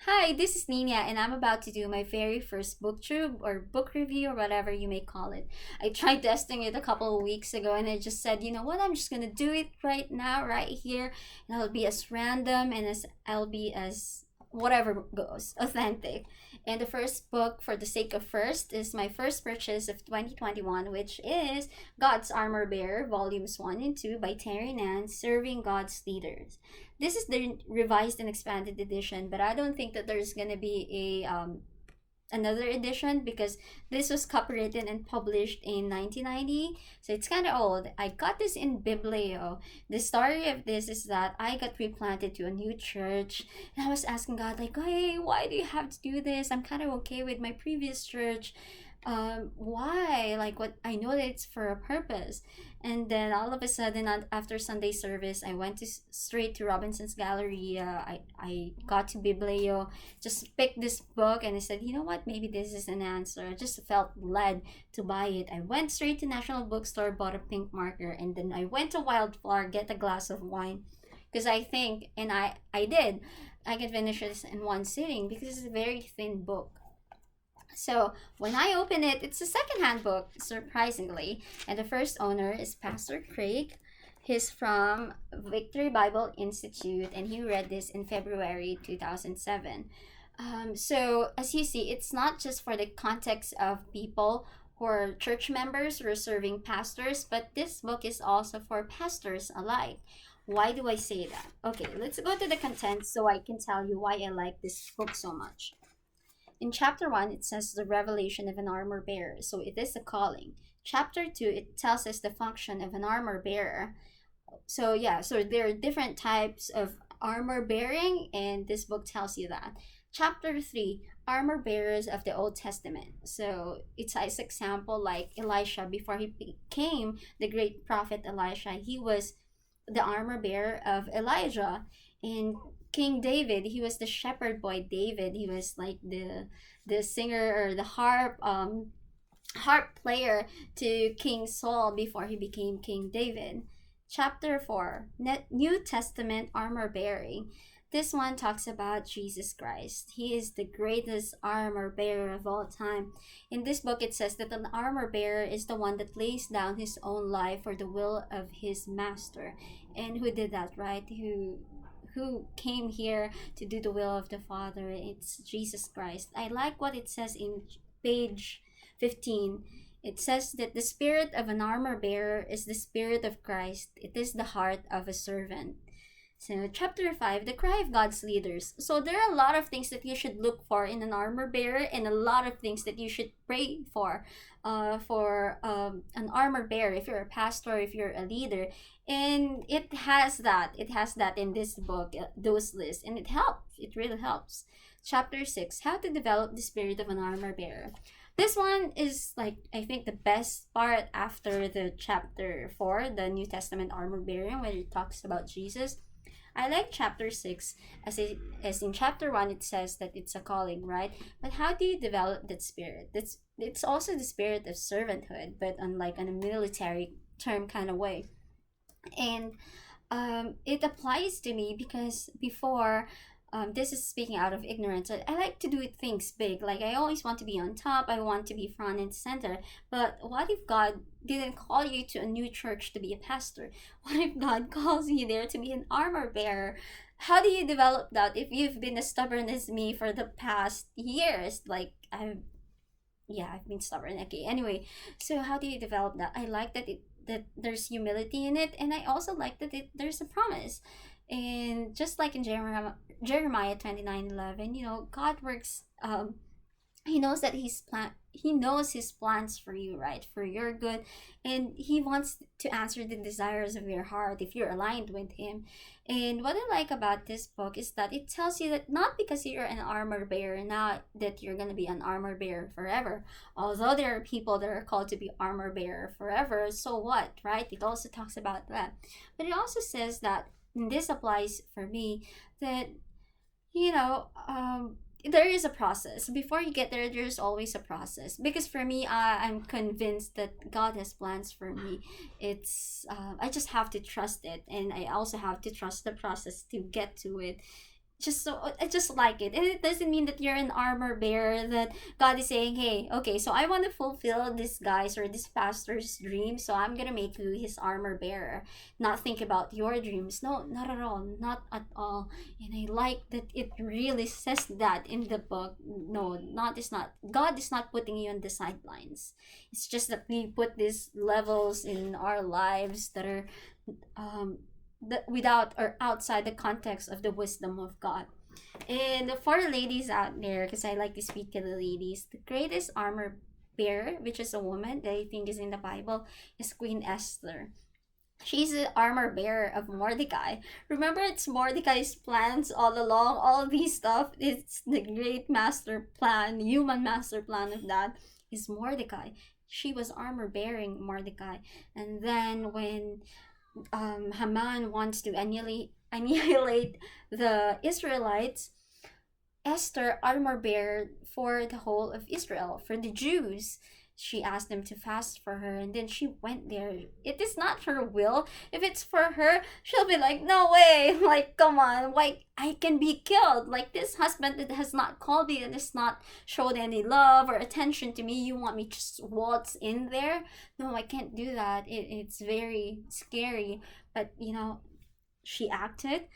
Hi, this is Nina, and I'm about to do my very first booktube or book review or whatever you may call it. I tried testing it a couple of weeks ago and I just said, you know what, I'm just gonna do it right now, right here, and I'll be as random and as I'll be as whatever goes, authentic. And the first book, for the sake of first, is my first purchase of 2021, which is God's Armorbearer, Volumes 1 and 2 by Terry Nance, Serving God's Leaders. This is the revised and expanded edition, but I don't think that there's gonna be a another edition because this was copywritten and published in 1990, so it's kind of old. I got this in Biblio. The story of this is that I got replanted to a new church, and I was asking God, like, hey, why do you have to do this? I'm kind of okay with my previous church. Why? Like, what? I know that it's for a purpose. And then all of a sudden, after Sunday service, I went straight to Robinson's Galleria. I got to Biblio, just picked this book, and I said, you know what? Maybe this is an answer. I just felt led to buy it. I went straight to National Bookstore, bought a pink marker, and then I went to Wildflower, get a glass of wine. Because I think, and I did, I could finish this in one sitting because it's a very thin book. So when I open it, it's a secondhand book, surprisingly, and the first owner is Pastor Craig. He's from Victory Bible Institute, and he read this in February 2007. So as you see, it's not just for the context of people who are church members who are serving pastors, but this book is also for pastors alike. Why do I say that? Okay, let's go to the content so I can tell you why I like this book so much. In chapter 1, it says the revelation of an armor bearer. So it is a calling. Chapter 2, it tells us the function of an armor bearer. So yeah, so there are different types of armor bearing, and this book tells you that. Chapter 3, armor bearers of the Old Testament. So it's an example like Elisha before he became the great prophet Elisha. He was the armor bearer of Elijah. And King David, he was the shepherd boy David. He was like the singer or the harp player to King Saul before he became King David. Chapter 4, New Testament armor bearing. This one talks about Jesus Christ. He is the greatest armor bearer of all time. In this book, it says that an armor bearer is the one that lays down his own life for the will of his master. And who did that, right? Who came here to do the will of the Father? It's Jesus Christ. I like what it says in page 15. It says that the spirit of an armor bearer is the spirit of Christ. It is the heart of a servant. So, chapter 5, the cry of God's leaders. So, there are a lot of things that you should look for in an armor bearer, and a lot of things that you should pray for an armor bearer, if you're a pastor, if you're a leader. And it has that. It has that in this book, those lists, and it helps. It really helps. Chapter 6, how to develop the spirit of an armor bearer. This one is like, I think, the best part after the chapter 4, the New Testament armor bearing, where it talks about Jesus. I like chapter 6 as in chapter 1 it says that it's a calling, right? But how do you develop that spirit? It's also the spirit of servanthood, but on a military term kind of way. And it applies to me because before, this is speaking out of ignorance. I like to do things big. Like, I always want to be on top. I want to be front and center. But what if God didn't call you to a new church to be a pastor? What if God calls you there to be an armor bearer? How do you develop that if you've been as stubborn as me for the past years? Like, I've been stubborn. Okay, anyway, so how do you develop that? I like that there's humility in it, and I also like that there's a promise. And just like in Jeremiah 29:11, God works. He knows that he knows his plans for you, right, for your good, and he wants to answer the desires of your heart if you're aligned with him. And what I like about this book is that it tells you that not because you're an armor bearer, not that you're going to be an armor bearer forever. Although there are people that are called to be armor bearer forever, so what, right? It also talks about that. But it also says that, and this applies for me, that you know there is a process before you get there. There's always a process, because for me, I'm convinced that God has plans for me. I just have to trust it, and I also have to trust the process to get to it. just so I just like it. And it doesn't mean that you're an armor bearer, that God is saying, hey, okay, so I want to fulfill this guy's or this pastor's dream, so I'm gonna make you his armor bearer. Not think about your dreams. No, not at all. Not at all. And I like that it really says that in the book. No, not is not God is not putting you on the sidelines. It's just that we put these levels in our lives that are um without or outside the context of the wisdom of God. And for the ladies out there, because I like to speak to the ladies, the greatest armor bearer, which is a woman that I think is in the Bible, is Queen Esther. She's the armor bearer of Mordecai. Remember, it's Mordecai's plans all along. All these stuff, it's the great master plan, human master plan of that is Mordecai. She was armor bearing Mordecai. And then when Haman wants to annihilate the Israelites, Esther, armor bearer for the whole of Israel, for the Jews. She asked them to fast for her, and then she went there. It is not her will. If it's for her, she'll be like, no way. Like, come on. Like, I can be killed. Like, this husband that has not called me and has not showed any love or attention to me, you want me to just waltz in there? No, I can't do that. It's very scary. But, she acted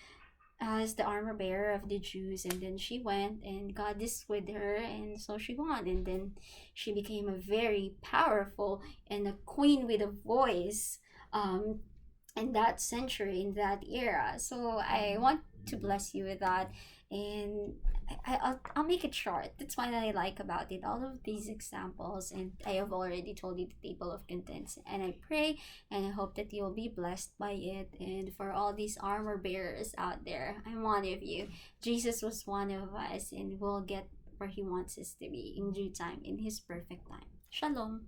as the armor bearer of the Jews, and then she went and God is with her, and so she won, and then she became a very powerful and a queen with a voice in that century, in that era. So I want to bless you with that. And I'll make it short. That's what I like about it. All of these examples, and I have already told you the table of contents. And I pray and I hope that you'll be blessed by it. And for all these armor bearers out there, I'm one of you. Jesus was one of us, and we'll get where he wants us to be in due time, in his perfect time. Shalom.